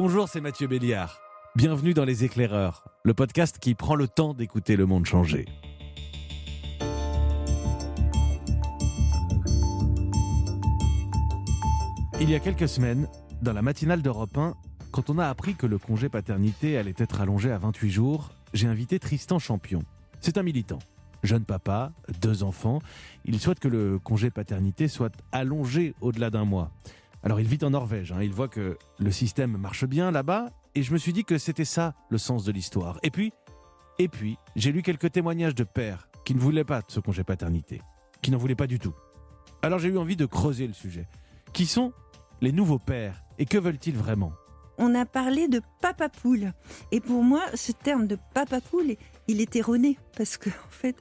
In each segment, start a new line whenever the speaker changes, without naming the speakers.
Bonjour, c'est Mathieu Béliard. Bienvenue dans Les Éclaireurs, le podcast qui prend le temps d'écouter le monde changer. Il y a quelques semaines, dans la matinale d'Europe 1, quand on a appris que le congé paternité allait être allongé à 28 jours, j'ai invité Tristan Champion. C'est un militant. Jeune papa, 2 enfants, il souhaite que le congé paternité soit allongé au-delà d'un mois. Alors il vit en Norvège, il voit que le système marche bien là-bas, et je me suis dit que c'était ça le sens de l'histoire. Et puis, j'ai lu quelques témoignages de pères qui ne voulaient pas de ce congé paternité, qui n'en voulaient pas du tout. Alors j'ai eu envie de creuser le sujet. Qui sont les nouveaux pères et que veulent-ils vraiment ?
On a parlé de papa poule. Et pour moi, ce terme de papa poule, il est erroné. Parce que, en fait,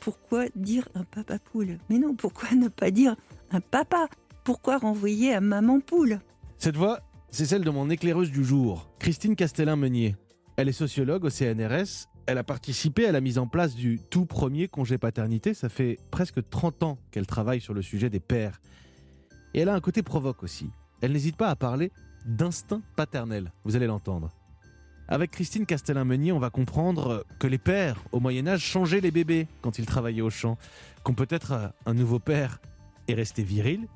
pourquoi dire un papa poule ? Mais non, pourquoi ne pas dire un papa ? Pourquoi renvoyer à maman poule ?
Cette voix, c'est celle de mon éclaireuse du jour, Christine Castellin-Meunier. Elle est sociologue au CNRS. Elle a participé à la mise en place du tout premier congé paternité. Ça fait presque 30 ans qu'elle travaille sur le sujet des pères. Et elle a un côté provoque aussi. Elle n'hésite pas à parler d'instinct paternel. Vous allez l'entendre. Avec Christine Castellin-Meunier, on va comprendre que les pères, au Moyen-Âge, changeaient les bébés quand ils travaillaient au champ. Qu'on peut-être un nouveau père est resté viril.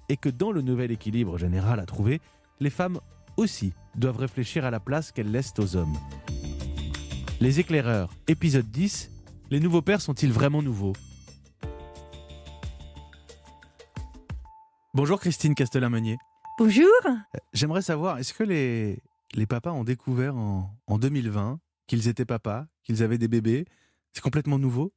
Et que dans le nouvel équilibre général à trouver, les femmes aussi doivent réfléchir à la place qu'elles laissent aux hommes. Les Éclaireurs, épisode 10. Les nouveaux pères sont-ils vraiment nouveaux ? Bonjour Christine Castellin-Meunier.
Bonjour.
J'aimerais savoir, est-ce que les papas ont découvert en 2020 qu'ils étaient papas, qu'ils avaient des bébés ? C'est complètement nouveau ?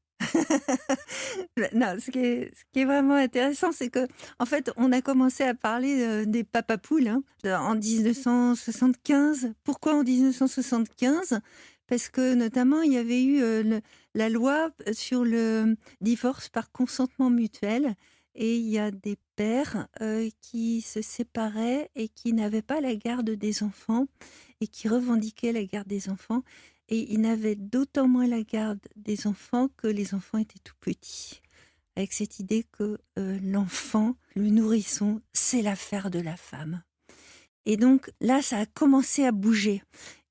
Non, ce qui est vraiment intéressant, c'est que, en fait, on a commencé à parler des papas poules en 1975. Pourquoi en 1975 ? Parce que, notamment, il y avait eu la loi sur le divorce par consentement mutuel. Et il y a des pères qui se séparaient et qui n'avaient pas la garde des enfants et qui revendiquaient la garde des enfants. Et ils n'avaient d'autant moins la garde des enfants que les enfants étaient tout petits. Avec cette idée que l'enfant, le nourrisson, c'est l'affaire de la femme. Et donc là, ça a commencé à bouger.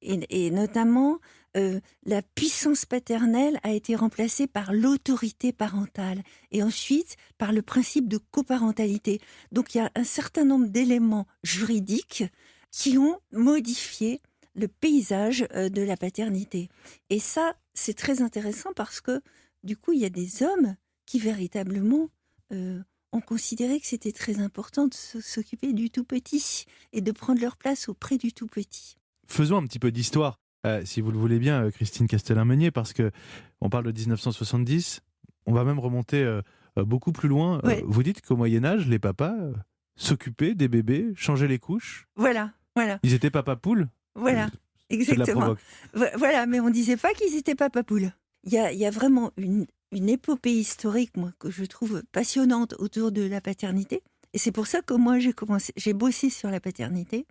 Et notamment, la puissance paternelle a été remplacée par l'autorité parentale. Et ensuite, par le principe de coparentalité. Donc il y a un certain nombre d'éléments juridiques qui ont modifié le paysage de la paternité. Et ça, c'est très intéressant parce que, du coup, il y a des hommes qui, véritablement, ont considéré que c'était très important de s'occuper du tout-petit et de prendre leur place auprès du tout-petit.
Faisons un petit peu d'histoire, si vous le voulez bien, Christine Castellin-Meunier, parce qu'on parle de 1970, on va même remonter beaucoup plus loin.
Ouais.
Vous dites qu'au Moyen-Âge, les papas s'occupaient des bébés, changeaient les couches.
Voilà.
Ils étaient papa-poules.
Voilà,
C'est de la
exactement.
provoque.
Voilà, mais on ne disait pas qu'ils étaient papa-poules. Il y a vraiment une épopée historique, moi, que je trouve passionnante autour de la paternité. Et c'est pour ça que moi, j'ai bossé sur la paternité.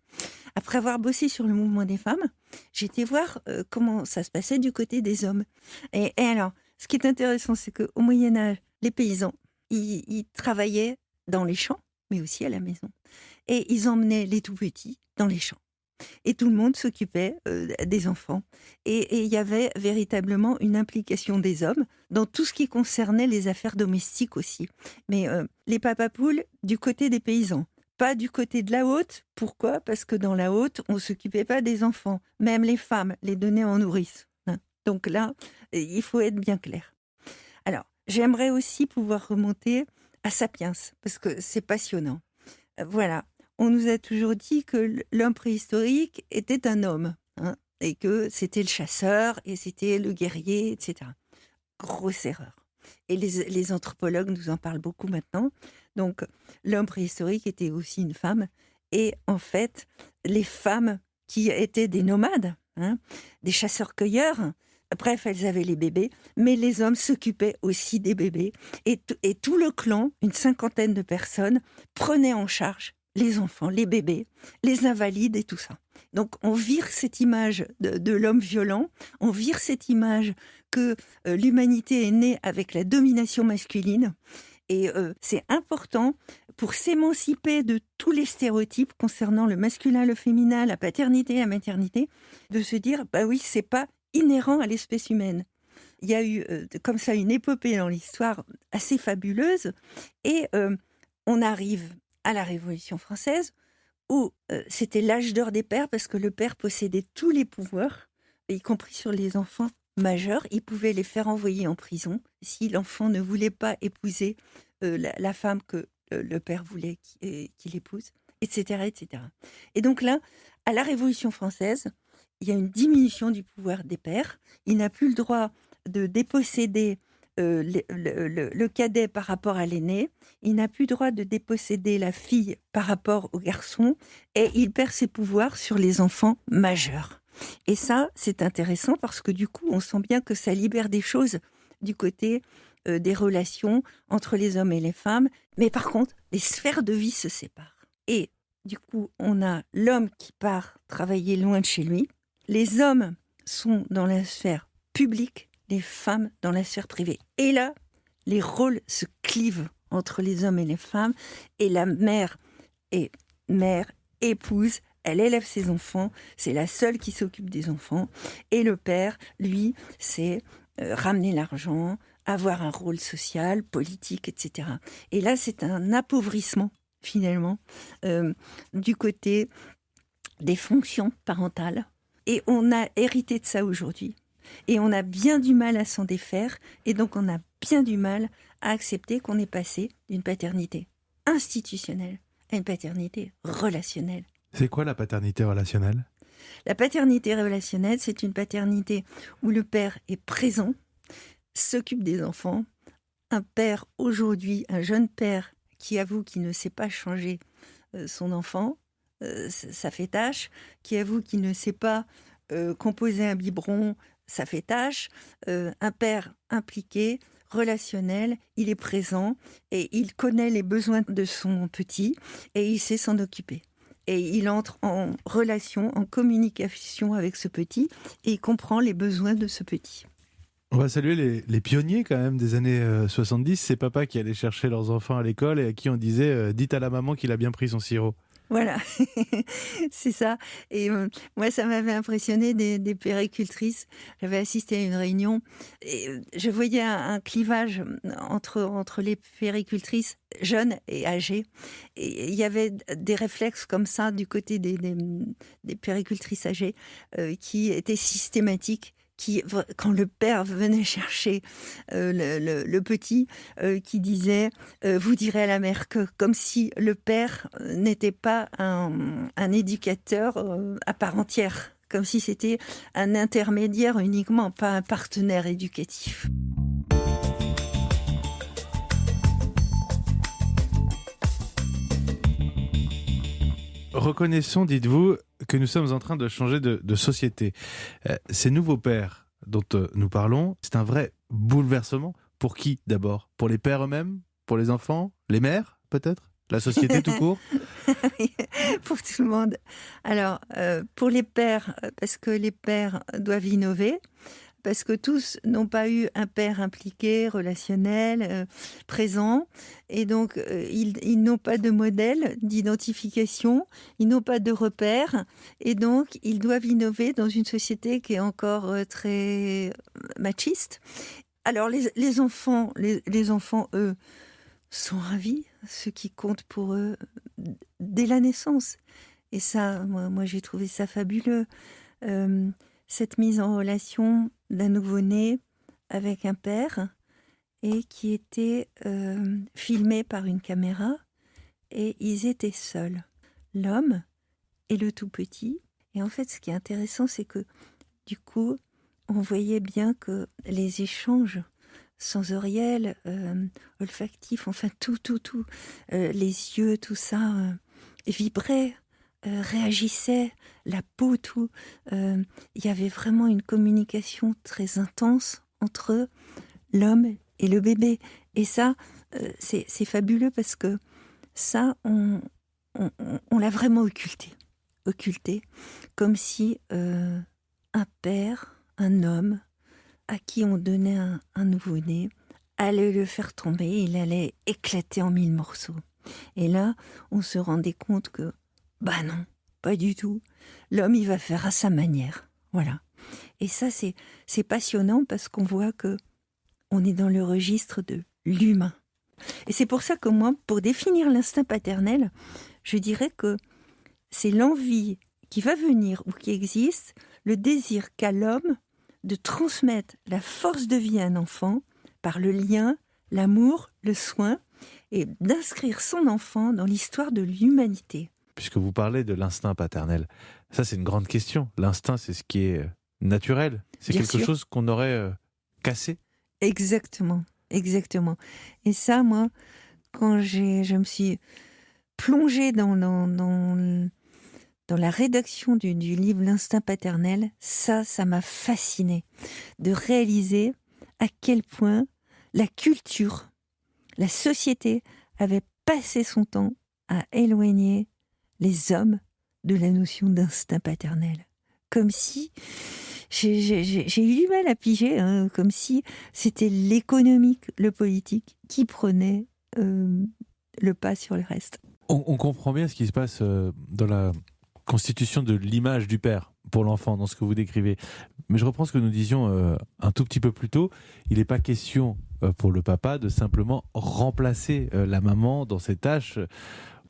Après avoir bossé sur le mouvement des femmes, j'ai été voir comment ça se passait du côté des hommes. Et alors, ce qui est intéressant, c'est qu'au Moyen-Âge, les paysans, ils travaillaient dans les champs, mais aussi à la maison. Et ils emmenaient les tout-petits dans les champs. Et tout le monde s'occupait des enfants. Et il y avait véritablement une implication des hommes dans tout ce qui concernait les affaires domestiques aussi. Mais les papapoules du côté des paysans, pas du côté de la haute. Pourquoi ? Parce que dans la haute, on ne s'occupait pas des enfants. Même les femmes les donnaient en nourrice. Donc là, il faut être bien clair. Alors, j'aimerais aussi pouvoir remonter à Sapiens, parce que c'est passionnant. Voilà. On nous a toujours dit que l'homme préhistorique était un homme, et que c'était le chasseur, et c'était le guerrier, etc. Grosse erreur. Et les anthropologues nous en parlent beaucoup maintenant. Donc, l'homme préhistorique était aussi une femme. Et en fait, les femmes qui étaient des nomades, des chasseurs-cueilleurs, bref, elles avaient les bébés, mais les hommes s'occupaient aussi des bébés. Et tout le clan, une 50aine de personnes, prenait en charge les enfants, les bébés, les invalides et tout ça. Donc on vire cette image de l'homme violent, on vire cette image que l'humanité est née avec la domination masculine. Et c'est important pour s'émanciper de tous les stéréotypes concernant le masculin, le féminin, la paternité, la maternité, de se dire, bah oui, c'est pas inhérent à l'espèce humaine. Il y a eu comme ça une épopée dans l'histoire assez fabuleuse, et on arrive à la Révolution française, où c'était l'âge d'or des pères, parce que le père possédait tous les pouvoirs, y compris sur les enfants majeurs. Il pouvait les faire envoyer en prison si l'enfant ne voulait pas épouser la femme que le père voulait qu'il épouse, etc., etc. Et donc là, à la Révolution française, il y a une diminution du pouvoir des pères. Il n'a plus le droit de déposséder le cadet par rapport à l'aîné. Il n'a plus le droit de déposséder la fille par rapport au garçon. Et il perd ses pouvoirs sur les enfants majeurs. Et ça, c'est intéressant parce que du coup, on sent bien que ça libère des choses du côté des relations entre les hommes et les femmes. Mais par contre, les sphères de vie se séparent. Et du coup, on a l'homme qui part travailler loin de chez lui. Les hommes sont dans la sphère publique, les femmes dans la sphère privée. Et là, les rôles se clivent entre les hommes et les femmes. Et la mère est mère, épouse, elle élève ses enfants, c'est la seule qui s'occupe des enfants. Et le père, lui, c'est ramener l'argent, avoir un rôle social, politique, etc. Et là, c'est un appauvrissement, finalement, du côté des fonctions parentales. Et on a hérité de ça aujourd'hui. Et on a bien du mal à s'en défaire. Et donc, on a bien du mal à accepter qu'on est passé d'une paternité institutionnelle à une paternité relationnelle.
C'est quoi la paternité relationnelle ?
La paternité relationnelle, c'est une paternité où le père est présent, s'occupe des enfants. Un père aujourd'hui, un jeune père qui avoue qu'il ne sait pas changer son enfant, ça fait tâche. Qui avoue qu'il ne sait pas composer un biberon, ça fait tâche. Un père impliqué, relationnel, il est présent et il connaît les besoins de son petit et il sait s'en occuper. Et il entre en relation, en communication avec ce petit et il comprend les besoins de ce petit.
On va saluer les pionniers quand même des années 70, ces papas qui allaient chercher leurs enfants à l'école et à qui on disait dites à la maman qu'il a bien pris son sirop.
Voilà, c'est ça. Et moi, ça m'avait impressionné des puéricultrices. J'avais assisté à une réunion et je voyais un clivage entre les puéricultrices jeunes et âgées. Et il y avait des réflexes comme ça du côté des puéricultrices âgées qui étaient systématiques. Quand le père venait chercher le petit, qui disait vous direz à la mère que, comme si le père n'était pas un éducateur à part entière, comme si c'était un intermédiaire uniquement, pas un partenaire éducatif.
Reconnaissons, dites-vous, que nous sommes en train de changer de société. Ces nouveaux pères dont nous parlons, c'est un vrai bouleversement. Pour qui d'abord ? Pour les pères eux-mêmes ? Pour les enfants ? Les mères peut-être ? La société tout court ?
Pour tout le monde. Alors, pour les pères, parce que les pères doivent innover, parce que tous n'ont pas eu un père impliqué, relationnel, présent, et donc ils n'ont pas de modèle d'identification, ils n'ont pas de repères, et donc ils doivent innover dans une société qui est encore très machiste. Alors les enfants, eux, sont ravis, ce qui compte pour eux dès la naissance. Et ça, moi j'ai trouvé ça fabuleux. Cette mise en relation d'un nouveau-né avec un père et qui était filmé par une caméra et ils étaient seuls, l'homme et le tout petit. Et en fait, ce qui est intéressant, c'est que du coup, on voyait bien que les échanges sensoriels, olfactifs, enfin tout, les yeux, tout ça, vibraient, réagissaient, la peau, tout. Il y avait vraiment une communication très intense entre l'homme et le bébé. Et ça, c'est fabuleux parce que ça, on l'a vraiment occulté, comme si un père, un homme, à qui on donnait un nouveau-né, allait le faire tomber, il allait éclater en 1000 morceaux. Et là, on se rendait compte que, bah non, pas du tout. L'homme, il va faire à sa manière. Voilà. Et ça, c'est passionnant parce qu'on voit que on est dans le registre de l'humain. Et c'est pour ça que moi, pour définir l'instinct paternel, je dirais que c'est l'envie qui va venir ou qui existe, le désir qu'a l'homme de transmettre la force de vie à un enfant par le lien, l'amour, le soin, et d'inscrire son enfant dans l'histoire de l'humanité.
Puisque vous parlez de l'instinct paternel, ça c'est une grande question. L'instinct, c'est ce qui est naturel. C'est
Bien
quelque
sûr.
chose qu'on aurait cassé.
Exactement, exactement. Et ça, moi, quand je me suis plongée dans la rédaction du livre L'instinct paternel, ça m'a fascinée de réaliser à quel point la culture, la société avait passé son temps à éloigner les hommes de la notion d'instinct paternel. Comme si, j'ai eu du mal à piger, hein, comme si c'était l'économique, le politique qui prenait le pas sur le reste.
On comprend bien ce qui se passe dans la constitution de l'image du père pour l'enfant, dans ce que vous décrivez. Mais je reprends ce que nous disions un tout petit peu plus tôt. Il n'est pas question pour le papa de simplement remplacer la maman dans ses tâches,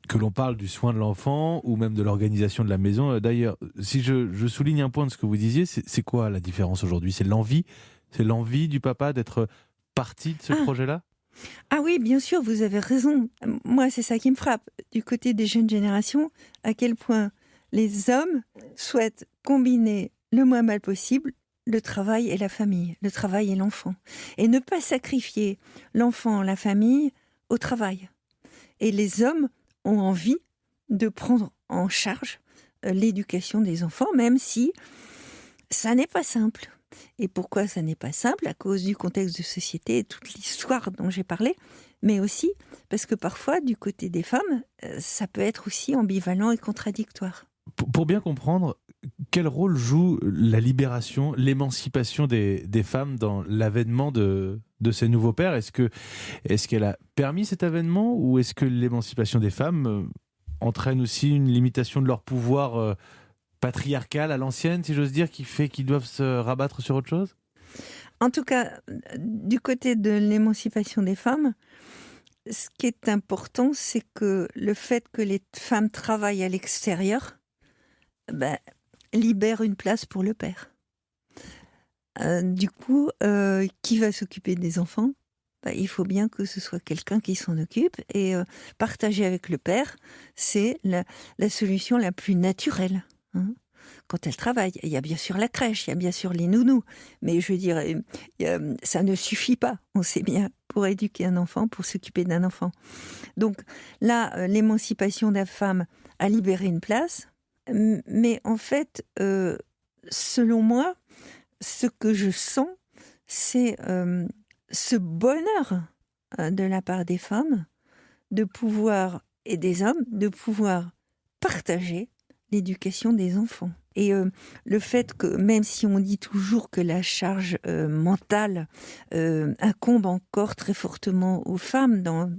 que l'on parle du soin de l'enfant ou même de l'organisation de la maison. D'ailleurs, si je souligne un point de ce que vous disiez, c'est quoi la différence aujourd'hui ? C'est l'envie du papa d'être parti de ce projet-là ?
Ah oui, bien sûr, vous avez raison. Moi, c'est ça qui me frappe. Du côté des jeunes générations, à quel point les hommes souhaitent combiner le moins mal possible le travail et la famille, le travail et l'enfant. Et ne pas sacrifier l'enfant, la famille, au travail. Et les hommes ont envie de prendre en charge l'éducation des enfants, même si ça n'est pas simple. Et pourquoi ça n'est pas simple ? À cause du contexte de société et toute l'histoire dont j'ai parlé, mais aussi parce que parfois, du côté des femmes, ça peut être aussi ambivalent et contradictoire.
Pour bien comprendre, quel rôle joue la libération, l'émancipation des femmes dans l'avènement de ces nouveaux pères ? Est-ce qu'elle a permis cet avènement, ou est-ce que l'émancipation des femmes entraîne aussi une limitation de leur pouvoir patriarcal à l'ancienne, si j'ose dire, qui fait qu'ils doivent se rabattre sur autre chose ?
En tout cas, du côté de l'émancipation des femmes, ce qui est important, c'est que le fait que les femmes travaillent à l'extérieur libère une place pour le père. Du coup, qui va s'occuper des enfants ? Il faut bien que ce soit quelqu'un qui s'en occupe, et partager avec le père, c'est la solution la plus naturelle. Hein, quand elle travaille, il y a bien sûr la crèche, il y a bien sûr les nounous, mais je veux dire, ça ne suffit pas, on sait bien, pour éduquer un enfant, pour s'occuper d'un enfant. Donc là, l'émancipation de la femme a libéré une place, mais en fait, selon moi, ce que je sens, c'est ce bonheur de la part des femmes de pouvoir, et des hommes, de pouvoir partager l'éducation des enfants. Et le fait que, même si on dit toujours que la charge mentale incombe encore très fortement aux femmes dans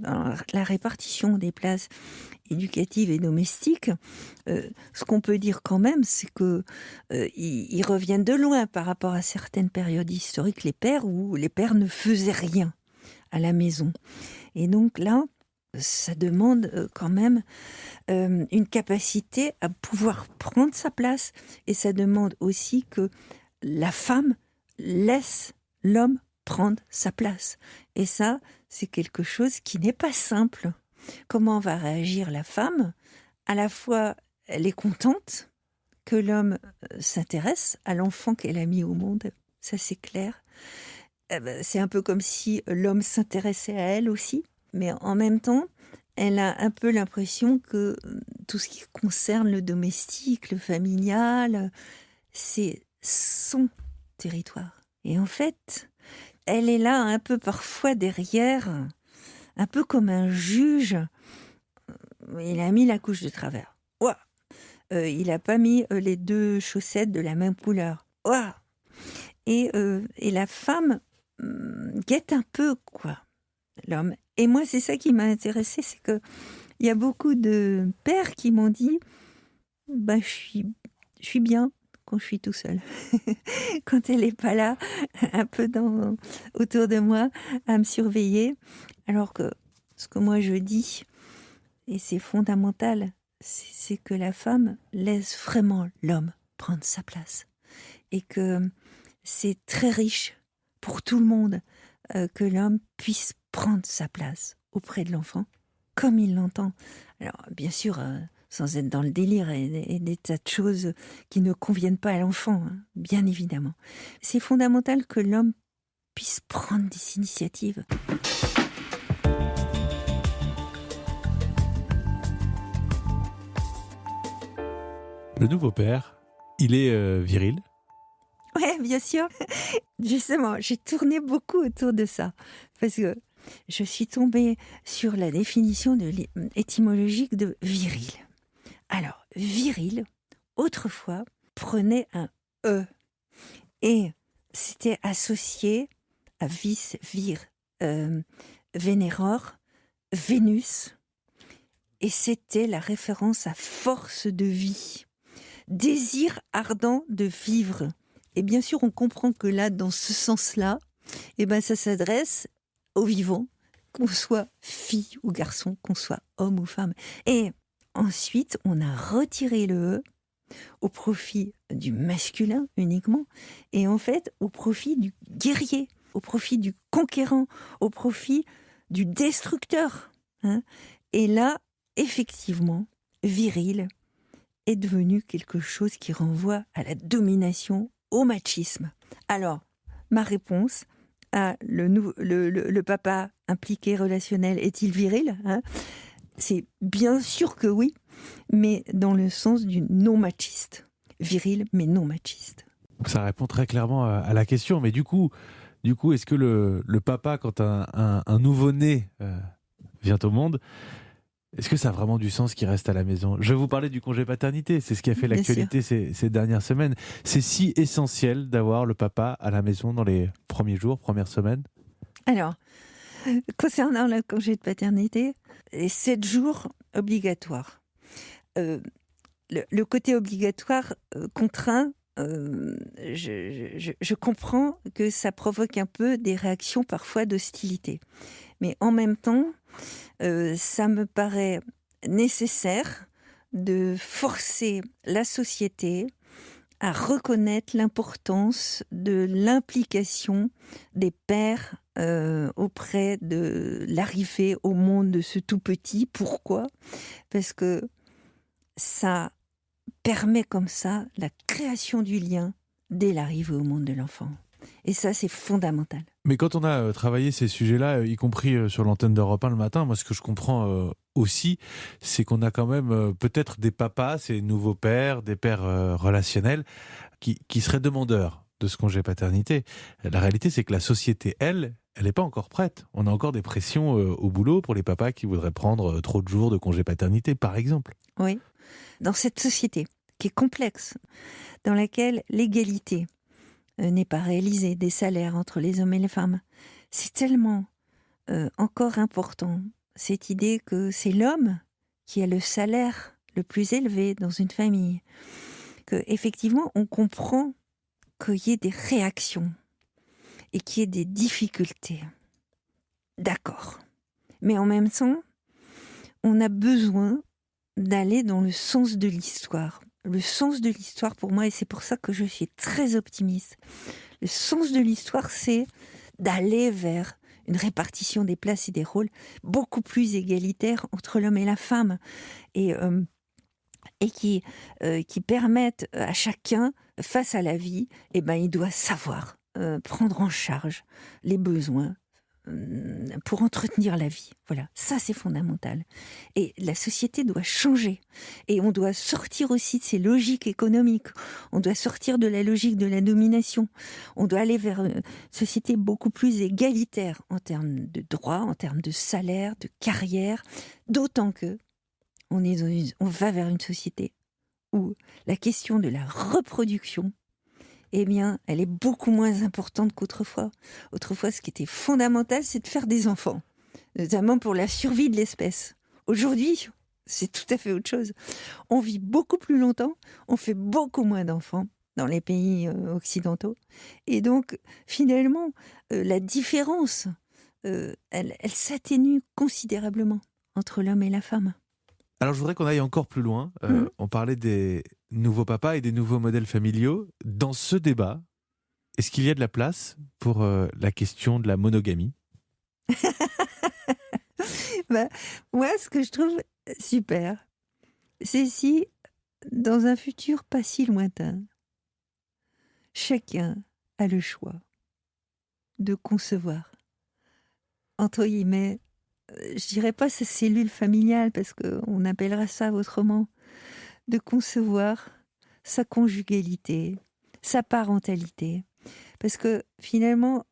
la répartition des places éducatives et domestiques, ce qu'on peut dire quand même, c'est que ils reviennent de loin par rapport à certaines périodes historiques, les pères, où les pères ne faisaient rien à la maison. Et donc là, ça demande quand même une capacité à pouvoir prendre sa place, et ça demande aussi que la femme laisse l'homme prendre sa place. Et ça, c'est quelque chose qui n'est pas simple. Comment va réagir la femme ? À la fois, elle est contente que l'homme s'intéresse à l'enfant qu'elle a mis au monde, ça c'est clair. C'est un peu comme si l'homme s'intéressait à elle aussi, mais en même temps, elle a un peu l'impression que tout ce qui concerne le domestique, le familial, c'est son territoire. Et en fait, elle est là un peu parfois derrière, un peu comme un juge. Il a mis la couche de travers. Ouah, il n'a pas mis les deux chaussettes de la même couleur. Ouah. Et la femme guette un peu, quoi, l'homme. Et moi, c'est ça qui m'a intéressée, c'est que Il y a beaucoup de pères qui m'ont dit bah, je suis bien quand je suis tout seul. Quand elle n'est pas là, un peu autour de moi, à me surveiller. Alors que ce que moi je dis, et c'est fondamental, c'est que la femme laisse vraiment l'homme prendre sa place. Et que c'est très riche pour tout le monde que l'homme puisse prendre sa place auprès de l'enfant, comme il l'entend. Alors, bien sûr, sans être dans le délire et des tas de choses qui ne conviennent pas à l'enfant, hein, bien évidemment. C'est fondamental que l'homme puisse prendre des initiatives.
Le nouveau père, il est viril.
Ouais, bien sûr. Justement, j'ai tourné beaucoup autour de ça. Parce que je suis tombée sur la définition étymologique de viril. Alors, viril, autrefois, prenait un E. Et c'était associé à vis, vir, vénéror, Vénus. Et c'était la référence à force de vie. Désir ardent de vivre. Et bien sûr, on comprend que là, dans ce sens-là, ça s'adresse aux vivants, qu'on soit fille ou garçon, qu'on soit homme ou femme. Et ensuite, on a retiré le E au profit du masculin uniquement, et en fait, au profit du guerrier, au profit du conquérant, au profit du destructeur. Hein. Et là, effectivement, viril est devenu quelque chose qui renvoie à la domination, au machisme. Alors, ma réponse à le papa impliqué relationnel est-il viril, hein? C'est bien sûr que oui, mais dans le sens du non-machiste. Viril, mais non-machiste.
Ça répond très clairement à la question, mais du coup est-ce que le papa, quand un nouveau-né vient au monde, est-ce que ça a vraiment du sens qu'il reste à la maison ? Je vais vous parler du congé paternité, c'est ce qui a fait l'actualité ces dernières semaines. C'est si essentiel d'avoir le papa à la maison dans les premiers jours, premières semaines ?
Alors, concernant le congé de paternité, 7 jours obligatoires. Le côté obligatoire contraint, je comprends que ça provoque un peu des réactions parfois d'hostilité. Mais en même temps, ça me paraît nécessaire de forcer la société à reconnaître l'importance de l'implication des pères auprès de l'arrivée au monde de ce tout petit. Pourquoi ? Parce que ça permet comme ça la création du lien dès l'arrivée au monde de l'enfant. Et ça, c'est fondamental.
Mais quand on a travaillé ces sujets-là, y compris sur l'antenne d'Europe 1 le matin, moi ce que je comprends aussi, c'est qu'on a quand même peut-être des papas, ces nouveaux pères, des pères relationnels, qui seraient demandeurs de ce congé paternité. La réalité, c'est que la société, elle n'est pas encore prête. On a encore des pressions au boulot pour les papas qui voudraient prendre trop de jours de congé paternité, par exemple.
Oui, dans cette société qui est complexe, dans laquelle l'égalité n'est pas réalisée des salaires entre les hommes et les femmes, c'est tellement encore important, cette idée que c'est l'homme qui a le salaire le plus élevé dans une famille, qu'effectivement on comprend qu'il y ait des réactions et qu'il y ait des difficultés. D'accord. Mais en même temps, on a besoin d'aller dans le sens de l'histoire. Le sens de l'histoire pour moi, et c'est pour ça que je suis très optimiste, le sens de l'histoire, c'est d'aller vers une répartition des places et des rôles beaucoup plus égalitaire entre l'homme et la femme, et qui permettent à chacun, face à la vie, il doit savoir prendre en charge les besoins pour entretenir la vie. Voilà, ça c'est fondamental. Et la société doit changer. Et on doit sortir aussi de ces logiques économiques. On doit sortir de la logique de la domination. On doit aller vers une société beaucoup plus égalitaire en termes de droits, en termes de salaire, de carrière. D'autant que on va vers une société où la question de la reproduction, elle est beaucoup moins importante qu'autrefois. Autrefois, ce qui était fondamental, c'est de faire des enfants, notamment pour la survie de l'espèce. Aujourd'hui, C'est tout à fait autre chose. On vit beaucoup plus longtemps, on fait beaucoup moins d'enfants dans les pays occidentaux. Et donc, finalement, la différence, elle s'atténue considérablement entre l'homme et la femme.
Alors je voudrais qu'on aille encore plus loin.
Mhm.
On parlait des nouveaux papas et des nouveaux modèles familiaux. Dans ce débat, est-ce qu'il y a de la place pour la question de la monogamie ?
Bah, moi, ce que je trouve super, c'est si, dans un futur pas si lointain, chacun a le choix de concevoir, entre guillemets, je dirais pas sa cellule familiale, parce qu'on appellera ça autrement, de concevoir sa conjugalité, sa parentalité. Parce que finalement,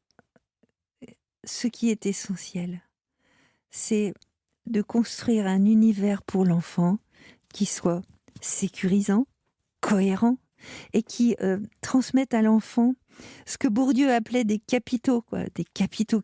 ce qui est essentiel, c'est de construire un univers pour l'enfant qui soit sécurisant, cohérent, et qui transmette à l'enfant ce que Bourdieu appelait des capitaux, quoi, des capitaux.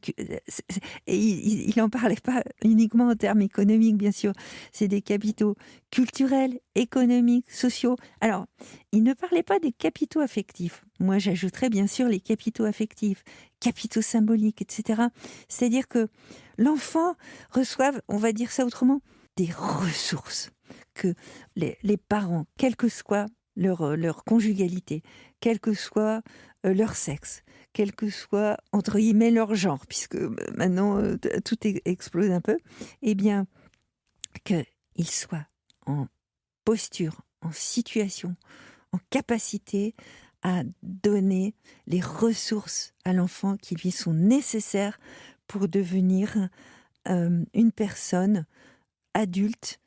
Et il n'en parlait pas uniquement en termes économiques, bien sûr. C'est des capitaux culturels, économiques, sociaux. Alors, il ne parlait pas des capitaux affectifs. Moi, j'ajouterais bien sûr les capitaux affectifs, capitaux symboliques, etc. C'est-à-dire que l'enfant reçoive, on va dire ça autrement, des ressources que les parents, quelle que soit leur conjugalité, quel que soit leur sexe, quel que soit, entre guillemets, leur genre, puisque maintenant tout explose un peu, eh bien, qu'ils soient en posture, en situation, en capacité à donner les ressources à l'enfant qui lui sont nécessaires pour devenir une personne adulte,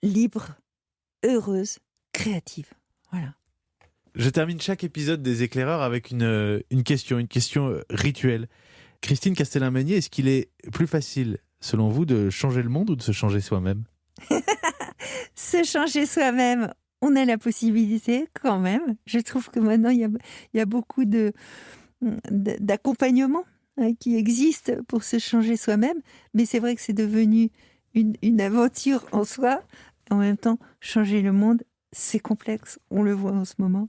libre, heureuse, créative. Voilà.
Je termine chaque épisode des Éclaireurs avec une question rituelle. Christine Castellin-Meunier, est-ce qu'il est plus facile, selon vous, de changer le monde ou de se changer soi-même ?
Se changer soi-même, on a la possibilité quand même. Je trouve que maintenant, il y a beaucoup d'accompagnement qui existe pour se changer soi-même. Mais c'est vrai que c'est devenu une aventure en soi. En même temps, changer le monde, c'est complexe, on le voit en ce moment.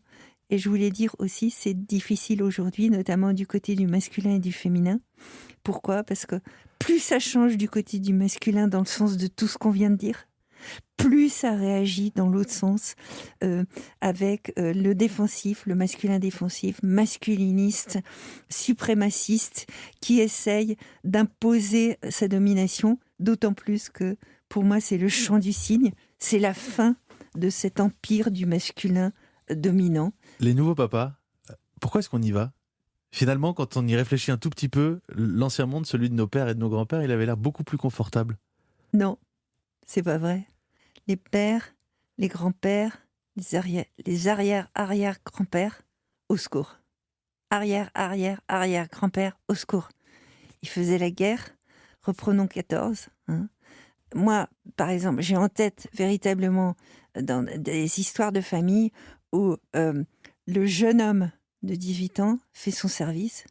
Et je voulais dire aussi, c'est difficile aujourd'hui, notamment du côté du masculin et du féminin. Pourquoi ? Parce que plus ça change du côté du masculin dans le sens de tout ce qu'on vient de dire, plus ça réagit dans l'autre sens, avec le défensif, le masculin défensif, masculiniste, suprémaciste, qui essaye d'imposer sa domination, d'autant plus que, pour moi, c'est le chant du cygne, c'est la fin de cet empire du masculin dominant.
Les nouveaux papas, pourquoi est-ce qu'on y va ? Finalement, quand on y réfléchit un tout petit peu, l'ancien monde, celui de nos pères et de nos grands-pères, il avait l'air beaucoup plus confortable.
Non, c'est pas vrai. Les pères, les grands-pères, les arrière-arrière-grands-pères, au secours. Arrière-arrière-arrière-grand-père, au secours. Ils faisaient la guerre, reprenons 14. Moi, par exemple, j'ai en tête véritablement dans des histoires de famille où le jeune homme de 18 ans fait son service,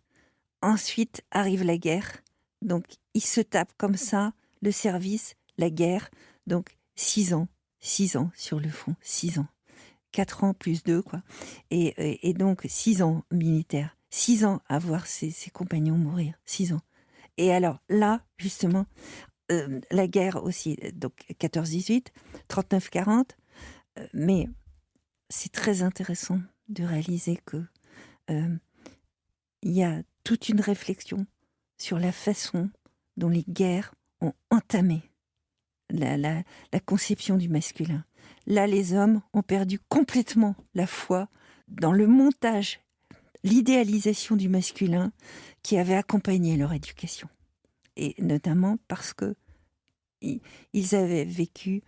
ensuite arrive la guerre, donc il se tape comme ça le service, la guerre, donc 6 ans sur le front, 6 ans. 4 ans plus 2, quoi. Et donc 6 ans militaire, 6 ans à voir ses compagnons mourir, 6 ans. Et alors là, justement, la guerre aussi, donc 14-18, 39-40, mais c'est très intéressant de réaliser que il y a toute une réflexion sur la façon dont les guerres ont entamé la conception du masculin. Là, les hommes ont perdu complètement la foi dans le montage, l'idéalisation du masculin qui avait accompagné leur éducation. Et notamment parce que ils avaient vécu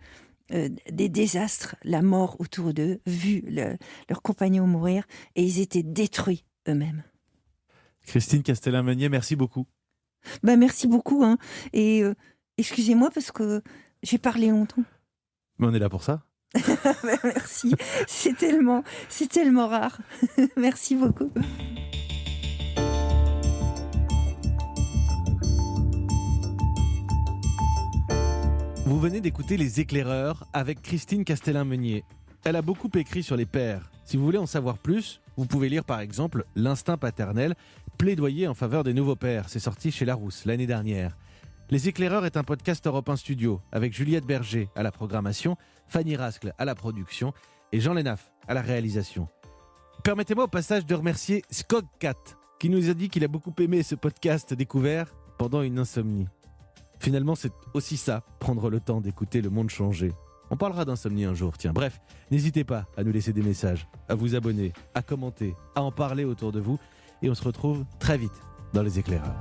des désastres, la mort autour d'eux, vu leurs compagnons mourir, et ils étaient détruits eux-mêmes.
Christine Castellin-Meunier, merci beaucoup.
Merci beaucoup. Et excusez-moi parce que j'ai parlé longtemps.
Mais on est là pour ça.
Merci, c'est tellement rare. Merci beaucoup.
Vous Vous venez d'écouter Les Éclaireurs avec Christine Castellin-Meunier. Elle a beaucoup écrit sur les pères. Si vous voulez en savoir plus, vous pouvez lire par exemple L'instinct paternel, plaidoyer en faveur des nouveaux pères. C'est sorti chez Larousse l'année dernière. Les Éclaireurs est un podcast Europe 1 Studio avec Juliette Berger à la programmation, Fanny Rascle à la production et Jean Lénaf à la réalisation. Permettez-moi au passage de remercier Skogcat qui nous a dit qu'il a beaucoup aimé ce podcast découvert pendant une insomnie. Finalement, c'est aussi ça, prendre le temps d'écouter le monde changer. On parlera d'insomnie un jour, tiens. Bref, n'hésitez pas à nous laisser des messages, à vous abonner, à commenter, à en parler autour de vous. Et on se retrouve très vite dans Les Éclaireurs.